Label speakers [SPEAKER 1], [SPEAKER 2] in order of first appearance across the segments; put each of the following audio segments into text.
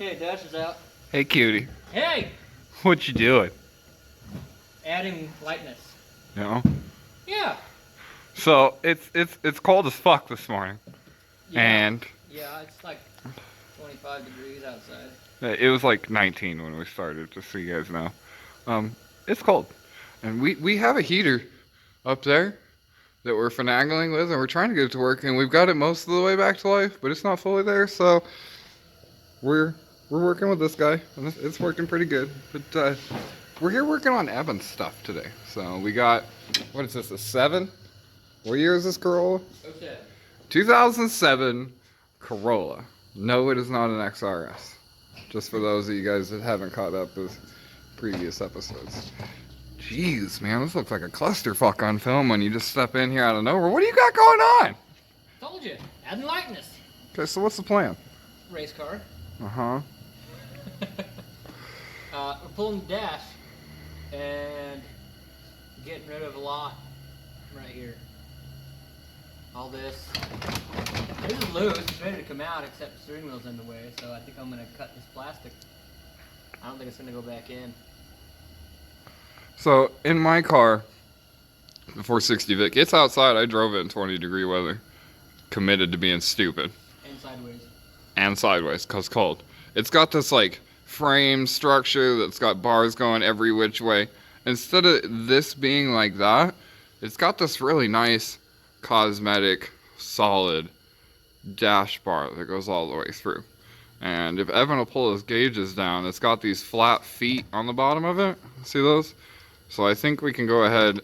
[SPEAKER 1] Okay, Dash is out.
[SPEAKER 2] Hey, cutie.
[SPEAKER 1] Hey!
[SPEAKER 2] What you doing?
[SPEAKER 1] Adding lightness.
[SPEAKER 2] You know?
[SPEAKER 1] Yeah.
[SPEAKER 2] So it's cold as fuck this morning,
[SPEAKER 1] Yeah.
[SPEAKER 2] and
[SPEAKER 1] Yeah, it's like 25 degrees outside.
[SPEAKER 2] it was like 19 when we started. Just so you guys know, it's cold, and we have a heater up there that we're finagling with, and we're trying to get it to work, and we've got it most of the way back to life, but it's not fully there. So we're working with this guy, and it's working pretty good. But we're here working on Evan's stuff today. So we got, what is this, a 7? What year is this Corolla?
[SPEAKER 1] Okay.
[SPEAKER 2] 2007 Corolla. No, it is not an XRS. Just for those of you guys that haven't caught up with previous episodes. Jeez, man, this looks like a clusterfuck on film when you just step in here out of nowhere. What do you got going on?
[SPEAKER 1] Told you. Adding lightness.
[SPEAKER 2] Okay, so what's the plan?
[SPEAKER 1] Race car.
[SPEAKER 2] Uh-huh.
[SPEAKER 1] We're pulling the dash and getting rid of a lot right here. All this. This is loose. It's ready to come out except the steering wheel's in the way, so I think I'm going to cut this plastic. I don't think it's going to go back in.
[SPEAKER 2] So, in my car, the 460 Vic, it's outside. I drove it in 20-degree weather. Committed to being stupid.
[SPEAKER 1] And sideways.
[SPEAKER 2] And sideways, because cold. It's got this, like, frame structure that's got bars going every which way. Instead of this being like that, it's got this really nice, cosmetic, solid dash bar that goes all the way through. And if Evan will pull his gauges down, it's got these flat feet on the bottom of it. See those? So I think we can go ahead,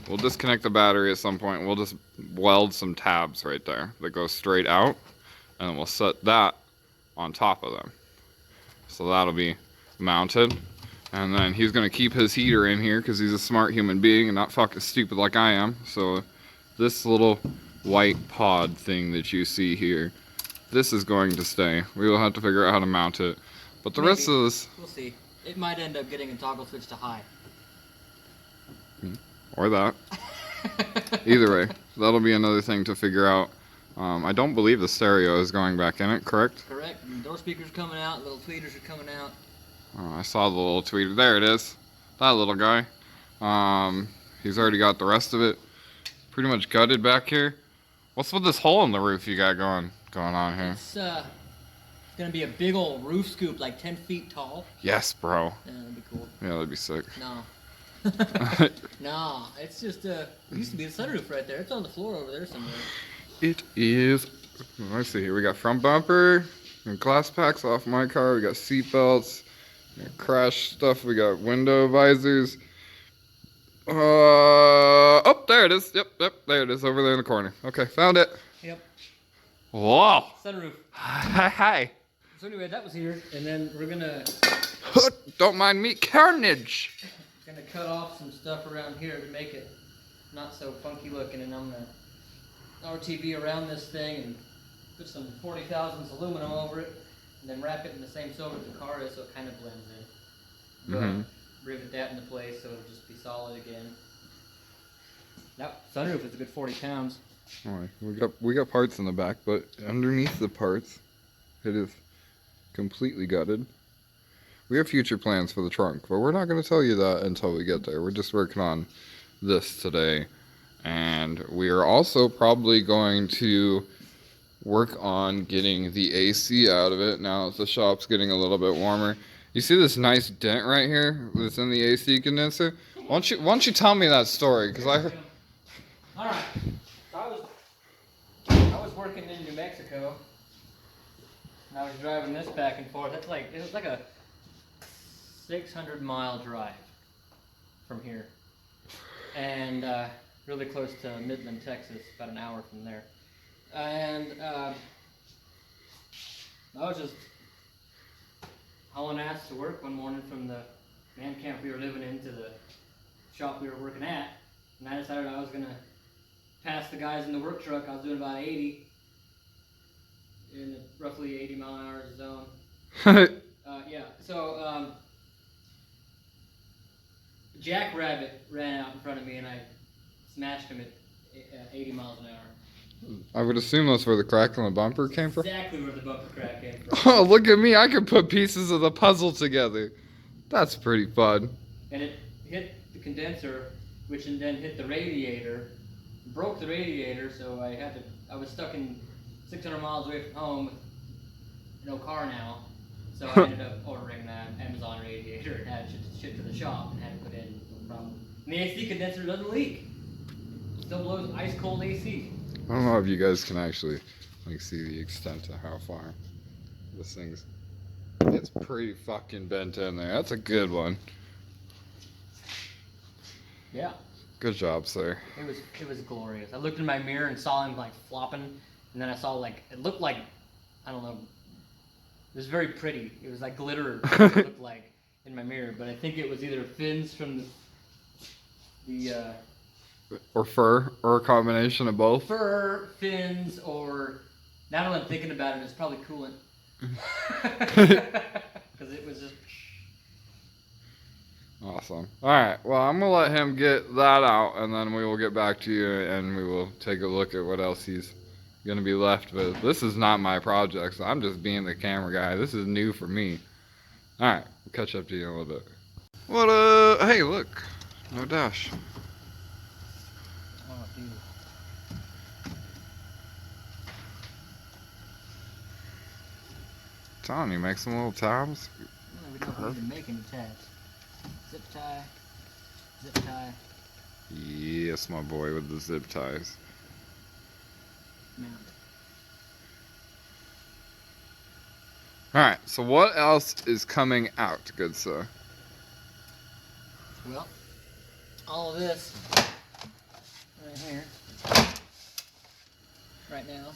[SPEAKER 2] we'll disconnect the battery at some point. We'll just weld some tabs right there that go straight out. And then we'll set that on top of them. So that'll be mounted. And then he's going to keep his heater in here because he's a smart human being and not fucking stupid like I am. So this little white pod thing that you see here, this is going to stay. We will have to figure out how to mount it. But the rest of this...
[SPEAKER 1] We'll see. It might end up getting a toggle switch to high.
[SPEAKER 2] Or that. Either way, that'll be another thing to figure out. I don't believe the stereo is going back in it, correct?
[SPEAKER 1] Correct. And door speakers coming out, little tweeters are coming out.
[SPEAKER 2] Oh, I saw the little tweeter. There it is. That little guy. He's already got the rest of it pretty much gutted back here. What's with this hole in the roof you got going on here?
[SPEAKER 1] It's gonna be a big old roof scoop, like 10 feet tall.
[SPEAKER 2] Yes, bro.
[SPEAKER 1] Yeah, that'd be cool.
[SPEAKER 2] Yeah, that'd be sick.
[SPEAKER 1] No. No, it's just it used to be a sunroof right there. It's on the floor over there somewhere.
[SPEAKER 2] It is. Let's see here. We got front bumper and glass packs off my car. We got seat belts, crash stuff. We got window visors. Oh, there it is. Yep, there it is over there in the corner. Okay, found it.
[SPEAKER 1] Yep.
[SPEAKER 2] Whoa.
[SPEAKER 1] Sunroof.
[SPEAKER 2] Hi.
[SPEAKER 1] So anyway, that was here, and then we're gonna
[SPEAKER 2] Don't mind me, carnage.
[SPEAKER 1] cut off some stuff around here to make it not so funky looking, and I'm gonna RTV around this thing and put some 40,000s aluminum over it, and then wrap it in the same silver that the car is, so it kind of blends in. But rivet that into place so it'll just be solid again. That sunroof is a good 40 pounds.
[SPEAKER 2] Alright, we got parts in the back, but underneath the parts, it is completely gutted. We have future plans for the trunk, but we're not going to tell you that until we get there. We're just working on this today. And we are also probably going to work on getting the AC out of it now that the shop's getting a little bit warmer. You see this nice dent right here that's in the AC condenser? Why don't you tell me that story? Because I heard...
[SPEAKER 1] Alright, so I was working in New Mexico, and I was driving this back and forth. It was like a 600-mile drive from here, and really close to Midland, Texas, about an hour from there. And I was just hauling ass to work one morning from the man camp we were living in to the shop we were working at, and I decided I was gonna pass the guys in the work truck. I was doing about 80 in a roughly 80-mile-an-hour zone. Yeah, so Jackrabbit ran out in front of me, and I smashed him at 80 miles an hour.
[SPEAKER 2] I would assume that's where the crack in the bumper came from.
[SPEAKER 1] Exactly where the bumper crack came from.
[SPEAKER 2] Oh, look at me. I can put pieces of the puzzle together. That's pretty fun.
[SPEAKER 1] And it hit the condenser, which then hit the radiator, broke the radiator, so I was stuck in 600 miles away from home with no car now. So I ended up ordering an Amazon radiator and had it shipped to the shop and had it put in, no problem. And the AC condenser doesn't leak. Still blows ice cold AC.
[SPEAKER 2] I don't know if you guys can actually see the extent of how far this thing's. It's pretty fucking bent in there. That's a good one.
[SPEAKER 1] Yeah.
[SPEAKER 2] Good job, sir.
[SPEAKER 1] It was glorious. I looked in my mirror and saw him like flopping, and then I saw it looked like, I don't know. It was very pretty. It was like glitter. It looked like in my mirror, but I think it was either fins from the
[SPEAKER 2] or fur, or a combination of both.
[SPEAKER 1] fur, fins, or now that I'm thinking about it, it's probably coolant. Because it was just.
[SPEAKER 2] Awesome. Alright, well, I'm going to let him get that out, and then we will get back to you, and we will take a look at what else he's going to be left with. This is not my project, so I'm just being the camera guy. This is new for me. Alright, we'll catch up to you in a little bit. What hey, look. No dash.
[SPEAKER 1] Oh, dude.
[SPEAKER 2] Telling you, make some little tabs.
[SPEAKER 1] No, we don't need to make any tabs. Zip tie. Zip tie.
[SPEAKER 2] Yes, my boy, with the zip ties.
[SPEAKER 1] Mount.
[SPEAKER 2] Alright, so what else is coming out, good sir?
[SPEAKER 1] Well, all of this right here, right now.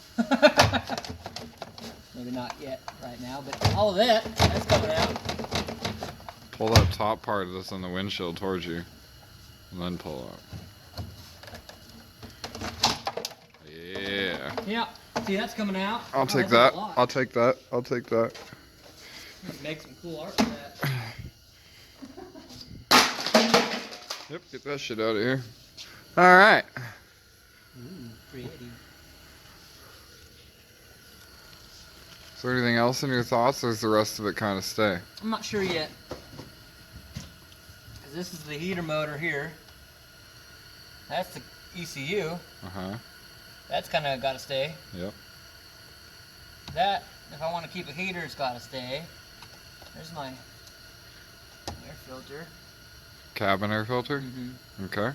[SPEAKER 1] Maybe not yet right now, but all of that's coming out.
[SPEAKER 2] Pull that top part of this on the windshield towards you, and then pull up. Yeah.
[SPEAKER 1] Yeah, see, that's coming out.
[SPEAKER 2] I'll take that. I'll take that. I'll take that.
[SPEAKER 1] Make some cool art with that.
[SPEAKER 2] Yep, get that shit out of here. Alright.
[SPEAKER 1] Ooh, pretty.
[SPEAKER 2] Is there anything else in your thoughts, or is the rest of it kind of stay?
[SPEAKER 1] I'm not sure yet. Because this is the heater motor here. That's the ECU.
[SPEAKER 2] Uh-huh.
[SPEAKER 1] That's kind of got to stay.
[SPEAKER 2] Yep.
[SPEAKER 1] That, if I want to keep a heater, it's got to stay. There's my air filter.
[SPEAKER 2] Cabin air filter?
[SPEAKER 1] Mm-hmm.
[SPEAKER 2] Okay.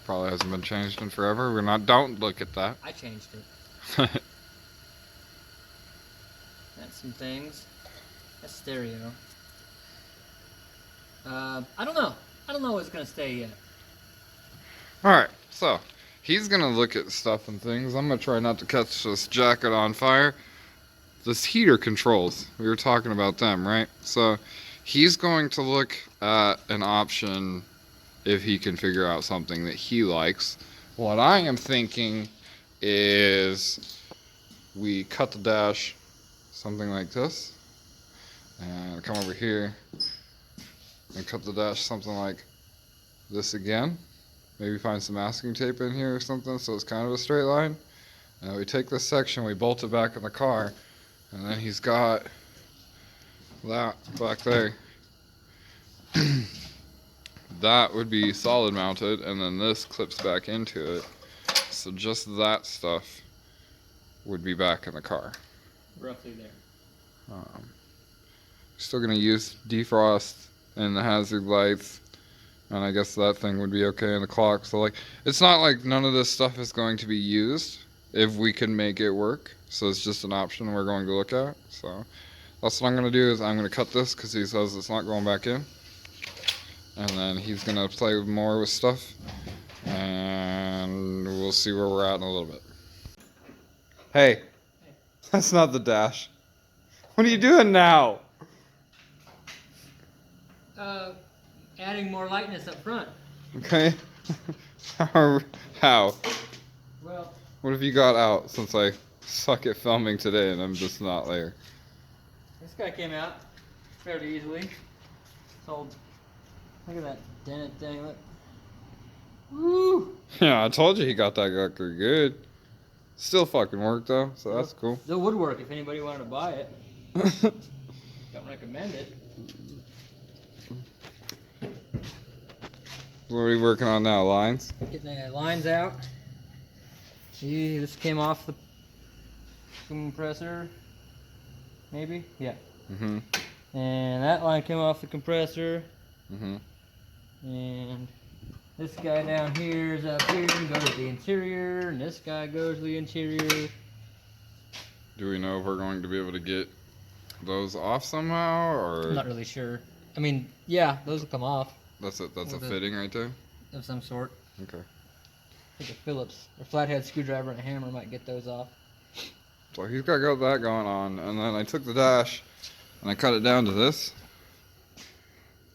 [SPEAKER 2] Probably hasn't been changed in forever. Don't look at that.
[SPEAKER 1] I changed it. That's some things. That's stereo. I don't know. I don't know what's going to stay yet.
[SPEAKER 2] Alright, so he's gonna look at stuff and things. I'm gonna try not to catch this jacket on fire. This heater controls, we were talking about them, right? So he's going to look at an option if he can figure out something that he likes. What I am thinking is we cut the dash something like this, and come over here and cut the dash something like this again. Maybe find some masking tape in here or something so it's kind of a straight line. And we take this section, we bolt it back in the car, and then he's got that back there. That would be solid mounted, and then this clips back into it. So just that stuff would be back in the car.
[SPEAKER 1] Roughly there.
[SPEAKER 2] Still gonna use defrost and the hazard lights, and I guess that thing would be okay in the clock. So like, it's not like none of this stuff is going to be used if we can make it work. So it's just an option we're going to look at. So that's what I'm gonna do, is I'm gonna cut this because he says it's not going back in. And then he's gonna play more with stuff, and we'll see where we're at in a little bit. Hey, that's not the dash. What are you doing now?
[SPEAKER 1] Adding more lightness up front.
[SPEAKER 2] Okay. How?
[SPEAKER 1] Well,
[SPEAKER 2] What have you got out since I suck at filming today and I'm just not there?
[SPEAKER 1] this guy came out fairly easily. Look at that dented thing. Look. Woo!
[SPEAKER 2] Yeah, I told you he got that gucker good. Still fucking work though, so that's cool.
[SPEAKER 1] Still would work if anybody wanted to buy it. Don't recommend it.
[SPEAKER 2] What are we working on now? Lines?
[SPEAKER 1] Getting the lines out. See, this came off the compressor. Maybe? Yeah.
[SPEAKER 2] Mm-hmm.
[SPEAKER 1] And that line came off the compressor.
[SPEAKER 2] Mm-hmm.
[SPEAKER 1] And this guy down here is up here and goes to the interior. And this guy goes to the interior.
[SPEAKER 2] Do we know if we're going to be able to get those off somehow, or?
[SPEAKER 1] I'm not really sure. I mean, yeah, those will come off.
[SPEAKER 2] That's a
[SPEAKER 1] With
[SPEAKER 2] fitting right there?
[SPEAKER 1] of some sort.
[SPEAKER 2] Okay.
[SPEAKER 1] I think a Phillips or flathead screwdriver and a hammer might get those off.
[SPEAKER 2] So he's got that going on, and then I took the dash and I cut it down to this.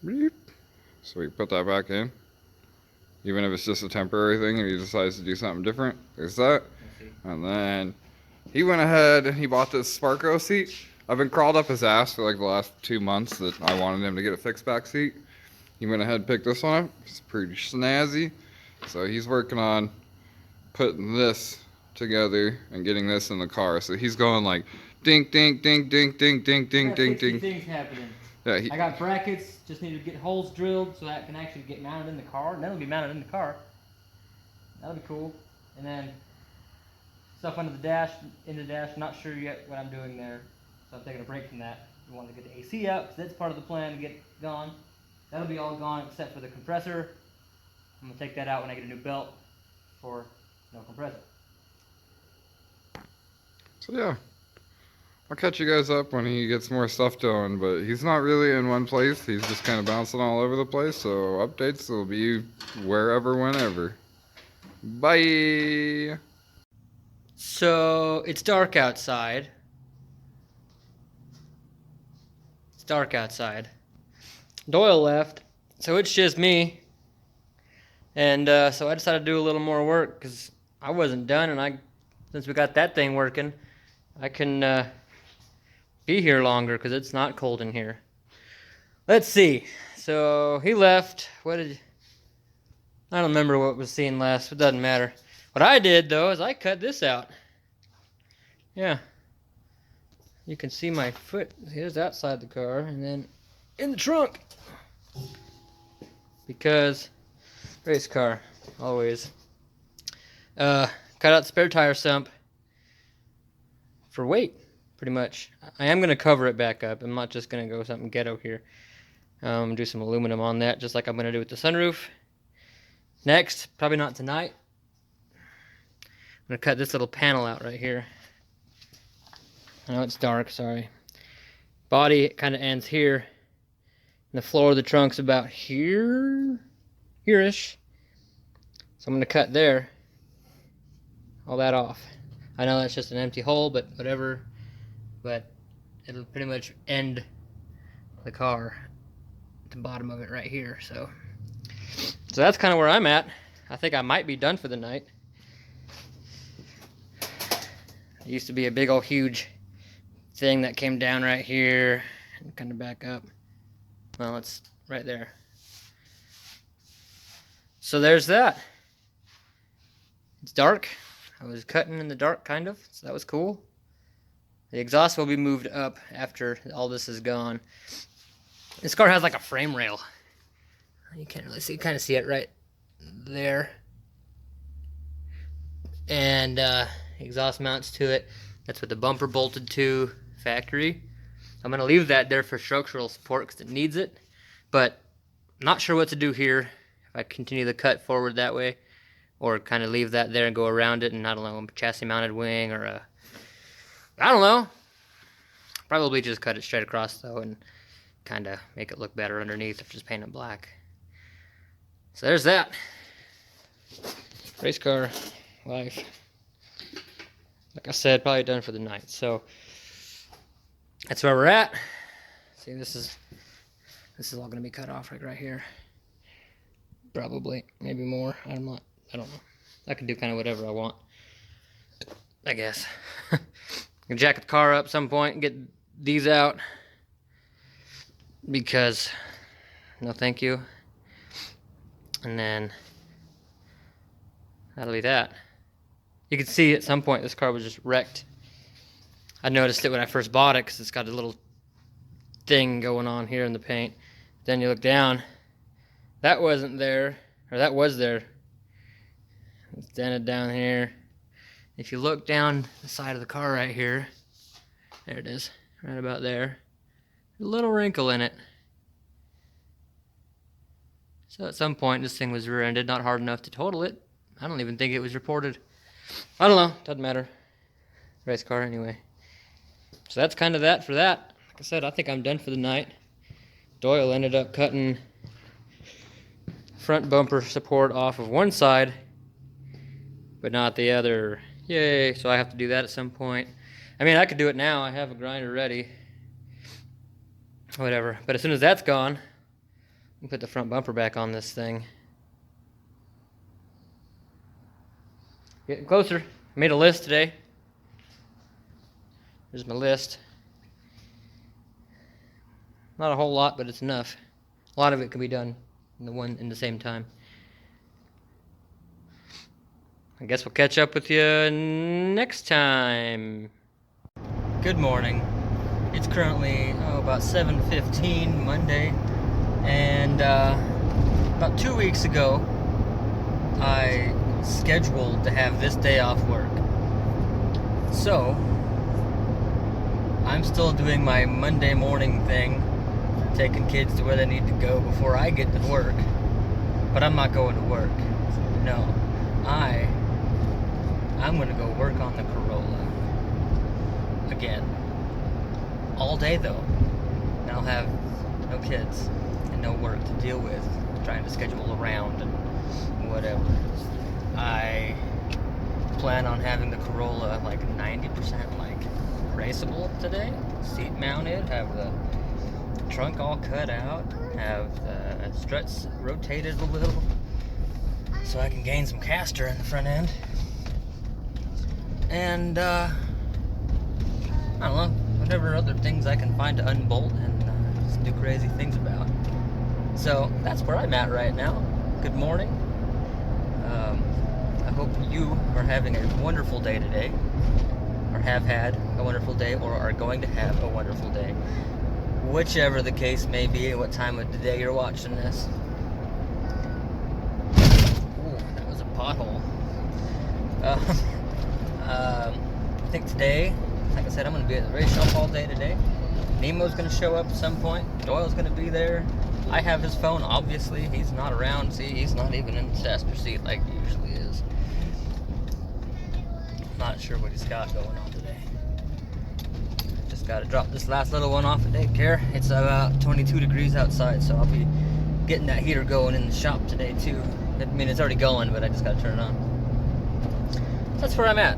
[SPEAKER 2] Beep. So we put that back in. Even if it's just a temporary thing and he decides to do something different, there's that. And then he went ahead and he bought this Sparko seat. I've been crawled up his ass for like the last 2 months that I wanted him to get a fixed back seat. He went ahead and picked this one up. It's pretty snazzy. So he's working on putting this together and getting this in the car. So he's going like dink, dink, dink, dink, dink, dink, dink, dink, dink.
[SPEAKER 1] Things happening.
[SPEAKER 2] Yeah,
[SPEAKER 1] I got brackets. Just need to get holes drilled so that can actually get mounted in the car. And that'll be mounted in the car. That'll be cool. And then stuff under the dash, in the dash. I'm not sure yet what I'm doing there, so I'm taking a break from that. We want to get the AC out because that's part of the plan to get it gone. That'll be all gone except for the compressor. I'm gonna take that out when I get a new belt for no compressor.
[SPEAKER 2] So yeah, I'll catch you guys up when he gets more stuff done, but he's not really in one place. He's just kind of bouncing all over the place, so updates will be wherever, whenever. Bye!
[SPEAKER 1] So, it's dark outside. It's dark outside. Doyle left, so it's just me. And so I decided to do a little more work because I wasn't done, and since we got that thing working, I can be here longer because it's not cold in here. Let's see. So he left. I don't remember what was seen last. It doesn't matter. What I did though is I cut this out. Yeah. You can see my foot. Here's outside the car, and then in the trunk. Because race car, always. Cut out the spare tire sump for weight, pretty much. I am going to cover it back up. I'm not just going to go something ghetto here. Do some aluminum on that, just like I'm going to do with the sunroof. Next, probably not tonight, I'm going to cut this little panel out right here. I know it's dark, sorry. Body kind of ends here. And the floor of the trunk's about here-ish. So I'm going to cut there. All that off. I know that's just an empty hole, but whatever. But it'll pretty much end the car at the bottom of it right here. So that's kind of where I'm at. I think I might be done for the night. It used to be a big old huge thing that came down right here and kind of back up. Well, it's right there. So there's that. It's dark. I was cutting in the dark, kind of, so that was cool. The exhaust will be moved up after all this is gone. This car has like a frame rail. You can't really see, you kind of see it right there. And exhaust mounts to it. That's what the bumper bolted to factory. I'm going to leave that there for structural support because it needs it. But I'm not sure what to do here. If I continue the cut forward that way, or kind of leave that there and go around it, and I don't know, a chassis mounted wing or a, I don't know. Probably just cut it straight across though and kind of make it look better underneath if just paint it black. So there's that. Race car life. Like I said, probably done for the night. So that's where we're at. See, this is all gonna be cut off right here. Probably, maybe more. I don't know. I can do kind of whatever I want, I guess. I'm gonna jack the car up at some point and get these out because no thank you. And then that'll be that. You can see at some point this car was just wrecked. I noticed it when I first bought it because it's got a little thing going on here in the paint. Then you look down, that wasn't there, or that was there. It's dented down here. If you look down the side of the car right here, there it is, right about there. A little wrinkle in it. So at some point this thing was rear-ended, not hard enough to total it. I don't even think it was reported. I don't know, doesn't matter. Race car anyway. So that's kind of that for that. Like I said, I think I'm done for the night. Doyle ended up cutting front bumper support off of one side, but not the other. Yay, so I have to do that at some point. I mean, I could do it now. I have a grinder ready. Whatever. But as soon as that's gone, I'll put the front bumper back on this thing. Getting closer. I made a list today. Here's my list. Not a whole lot, but it's enough. A lot of it can be done in the same time. I guess we'll catch up with you next time. Good morning. It's currently about 7:15 Monday, and about 2 weeks ago I scheduled to have this day off work. So I'm still doing my Monday morning thing, taking kids to where they need to go before I get to work. But I'm not going to work. No. I'm gonna go work on the Corolla. Again. All day though. And I'll have no kids and no work to deal with. Trying to schedule around and whatever. I plan on having the Corolla like 90% like raceable today. Seat mounted, have the trunk all cut out, have the struts rotated a little so I can gain some caster in the front end. And I don't know, whatever other things I can find to unbolt and just do crazy things about. So that's where I'm at right now. Good morning. I hope you are having a wonderful day today, or have had a wonderful day, or are going to have a wonderful day. Whichever the case may be, at what time of the day you're watching this. Ooh, that was a pothole. I think today, like I said, I'm going to be at the race shop all day today. Nemo's going to show up at some point. Doyle's going to be there. I have his phone, obviously. He's not around. See, he's not even in the passenger seat like he usually is. Not sure what he's got going on today. Just got to drop this last little one off at daycare. It's about 22 degrees outside, so I'll be getting that heater going in the shop today too. I mean, it's already going, but I just got to turn it on. That's where I'm at.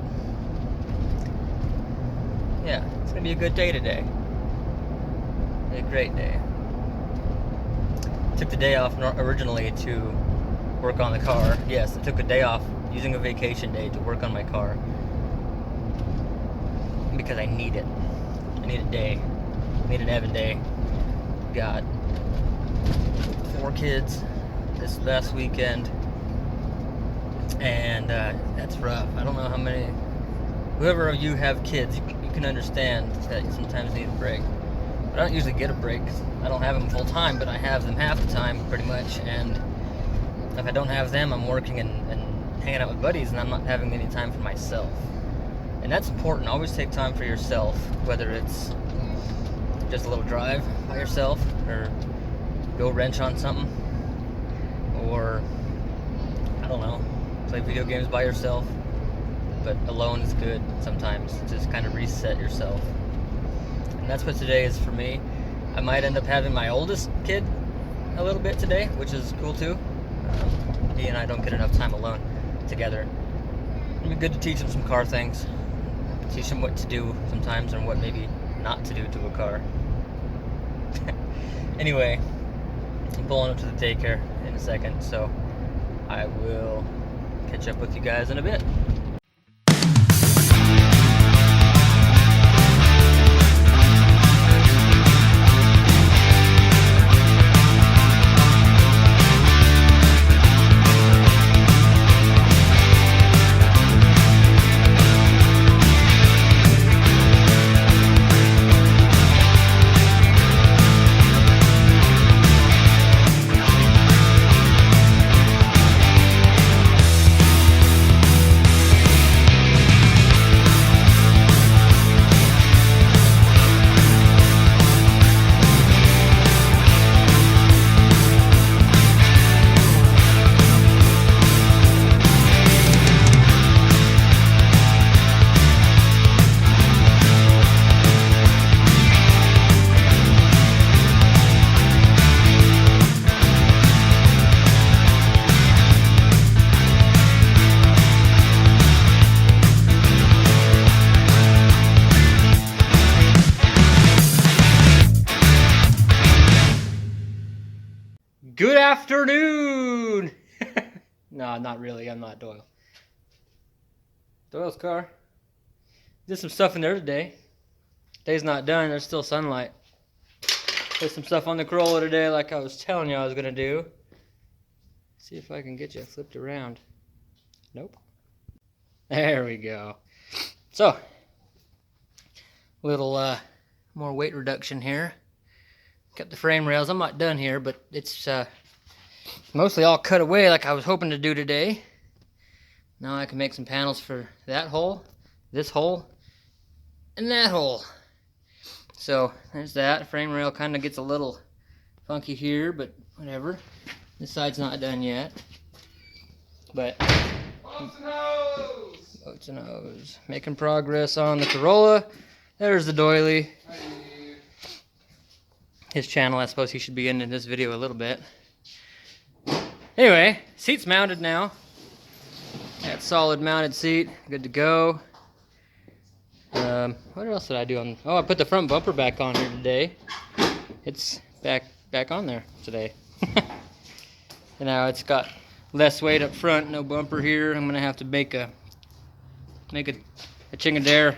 [SPEAKER 1] Yeah, it's going to be a good day today. A great day. Took the day off originally to work on the car. Yes, I took a day off using a vacation day to work on my car. Because I need it. I need a day. I need an Evan day. Got 4 kids this last weekend. And that's rough. I don't know how many... Whoever of you have kids, you can understand that you sometimes need a break. But I don't usually get a break. I don't have them full time, but I have them half the time pretty much. And if I don't have them, I'm working and hanging out with buddies, and I'm not having any time for myself. And that's important. Always take time for yourself, whether it's just a little drive by yourself, or go wrench on something, or I don't know, play video games by yourself. But alone is good sometimes. Just kind of reset yourself. And that's what today is for me. I might end up having my oldest kid a little bit today, which is cool too. He and I don't get enough time alone together. It'd be good to teach him some car things. Teach him what to do sometimes and what maybe not to do to a car. Anyway, I'm pulling up to the daycare in a second, so I will catch up with you guys in a bit. afternoon! No, not really. I'm not Doyle. Doyle's car. Did some stuff in there today. Day's not done. There's still sunlight. Did some stuff on the Corolla today like I was telling you I was going to do. See if I can get you flipped around. Nope. There we go. So, little more weight reduction here. Kept the frame rails. I'm not done here, but it's mostly all cut away like I was hoping to do today. Now I can make some panels for that hole, this hole, and that hole. So there's that. Frame rail kind of gets a little funky here, but whatever. This side's not done yet. But boats and hose. Making progress on the Corolla. There's the doily. His channel, I suppose he should be in this video a little bit. Anyway, seat's mounted now. That solid mounted seat, good to go. What else did I do on? Oh, I put the front bumper back on here today. It's back on there today. And now it's got less weight up front, no bumper here. I'm gonna have to make a chingadere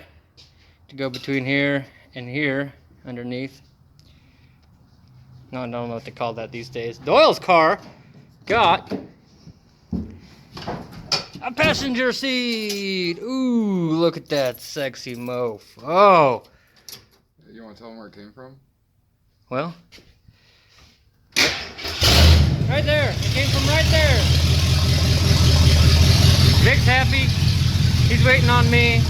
[SPEAKER 1] to go between here and here underneath. No, I don't know what they call that these days. Doyle's car got a passenger seat. Ooh, look at that sexy mofo.
[SPEAKER 2] You want to tell them where it came from?
[SPEAKER 1] Well, right there. It came from right there. Vic's happy. He's waiting on me.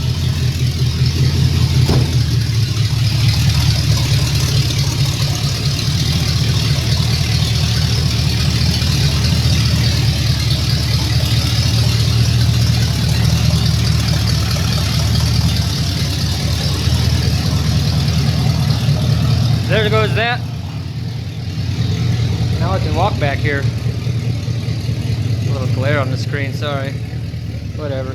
[SPEAKER 1] There goes that. Now I can walk back here. A little glare on the screen, sorry. Whatever.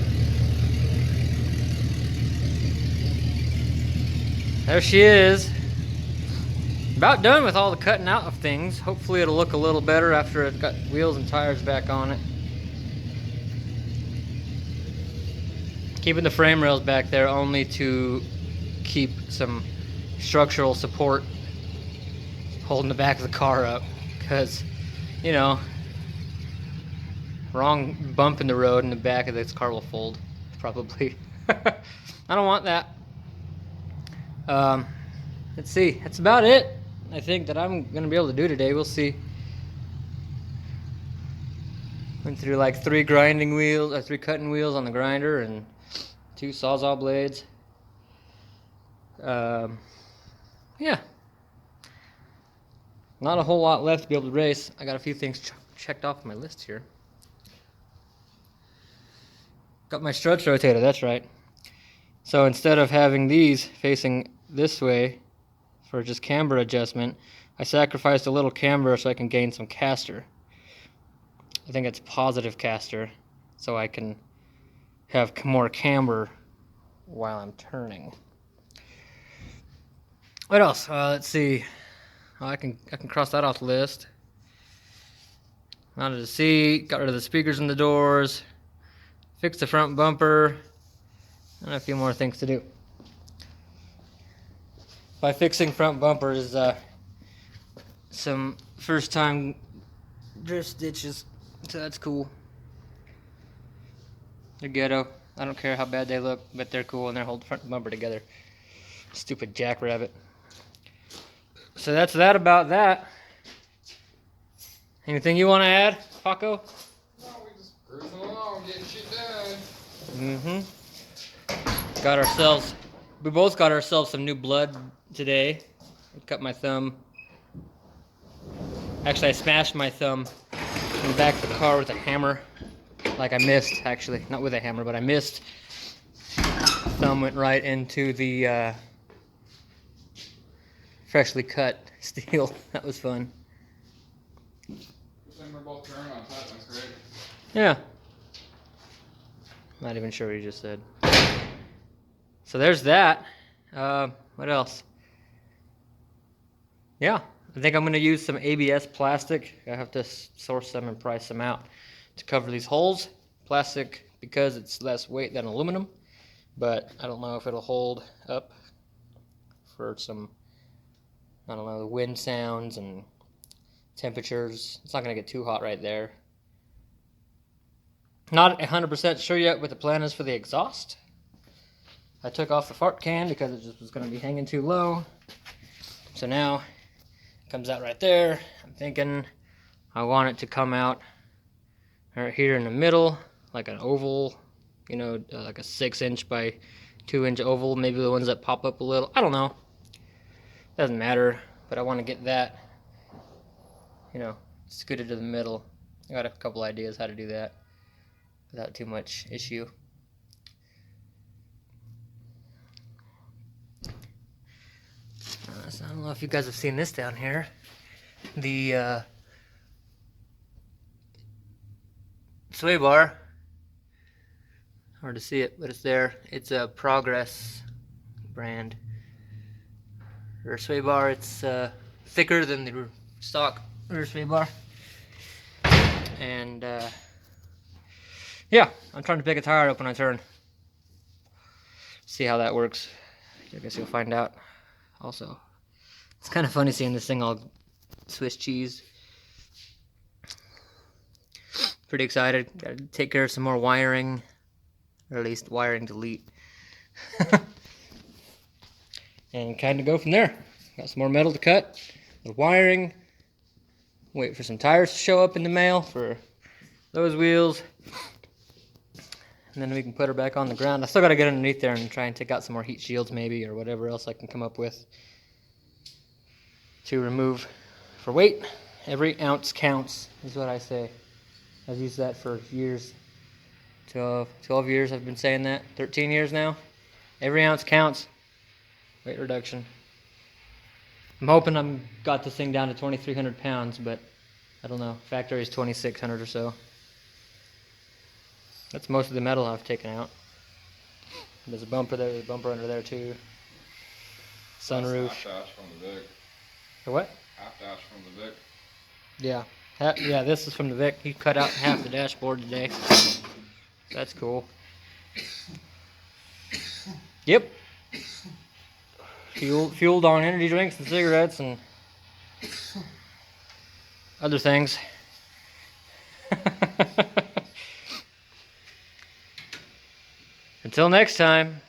[SPEAKER 1] There she is. About done with all the cutting out of things. Hopefully it'll look a little better after I've got wheels and tires back on it. Keeping the frame rails back there only to keep some structural support holding the back of the car up, because, you know, wrong bump in the road and the back of this car will fold, probably. I don't want that. Let's see, that's about it, I think, that I'm gonna be able to do today. We'll see. Went through like 3 grinding wheels, or 3 cutting wheels on the grinder, and 2 sawzall blades. Yeah. Not a whole lot left to be able to race. I got a few things checked off my list here. Got my struts rotator, that's right. So instead of having these facing this way for just camber adjustment, I sacrificed a little camber so I can gain some caster. I think it's positive caster, so I can have more camber while I'm turning. What else? Let's see. I can cross that off the list. Mounted the seat, got rid of the speakers in the doors, fixed the front bumper, and a few more things to do. By fixing front bumpers, some first time drift stitches, so that's cool. They're ghetto. I don't care how bad they look, but they're cool and they hold the front bumper together. Stupid jackrabbit. So that's that about that. Anything you want to add, Paco?
[SPEAKER 2] No, we just cruising along, getting shit done.
[SPEAKER 1] We both got ourselves some new blood today. I cut my thumb. Actually, I smashed my thumb in the back of the car with a hammer. Like I missed, actually. Not with a hammer, but I missed. Thumb went right into the freshly cut steel. That was fun.
[SPEAKER 2] We're both turning on top, that's great.
[SPEAKER 1] Yeah. Not even sure what you just said. So there's that. What else? Yeah. I think I'm going to use some ABS plastic. I have to source some and price some out to cover these holes. Plastic because it's less weight than aluminum, but I don't know if it'll hold up for some, I don't know, wind sounds and temperatures. It's not going to get too hot right there. Not 100% sure yet what the plan is for the exhaust. I took off the fart can because it just was going to be hanging too low. So now it comes out right there. I'm thinking I want it to come out right here in the middle, like an oval, you know, like a 6-inch by 2-inch oval. Maybe the ones that pop up a little. I don't know. Doesn't matter. But I want to get that, you know, scooted to the middle. I got a couple ideas how to do that without too much issue. So I don't know if you guys have seen this down here. The sway bar. Hard to see it, but it's there. It's a Progress brand. Rear sway bar. It's thicker than the stock rear sway bar. And yeah, I'm trying to pick a tire up when I turn. See how that works. I guess you'll find out. Also, it's kind of funny seeing this thing all Swiss cheese. Pretty excited. Gotta take care of some more wiring, or at least wiring delete. And kind of go from there. Got some more metal to cut, the wiring. Wait for some tires to show up in the mail for those wheels. And then we can put her back on the ground. I still got to get underneath there and try and take out some more heat shields maybe, or whatever else I can come up with to remove for weight. Every ounce counts is what I say. I've used that for years. 12 years I've been saying that. 13 years now. Every ounce counts. Weight reduction. I'm hoping I'm got this thing down to 2,300 pounds, but I don't know. Factory is 2,600 or so. That's most of the metal I've taken out. There's a bumper there, there's a bumper under there too. Sunroof.
[SPEAKER 2] Half dash from the Vic.
[SPEAKER 1] The what?
[SPEAKER 2] Half dash from the Vic.
[SPEAKER 1] Yeah. Yeah, this is from the Vic. He cut out half the dashboard today. That's cool. Yep. Fueled on energy drinks and cigarettes and other things. Until next time.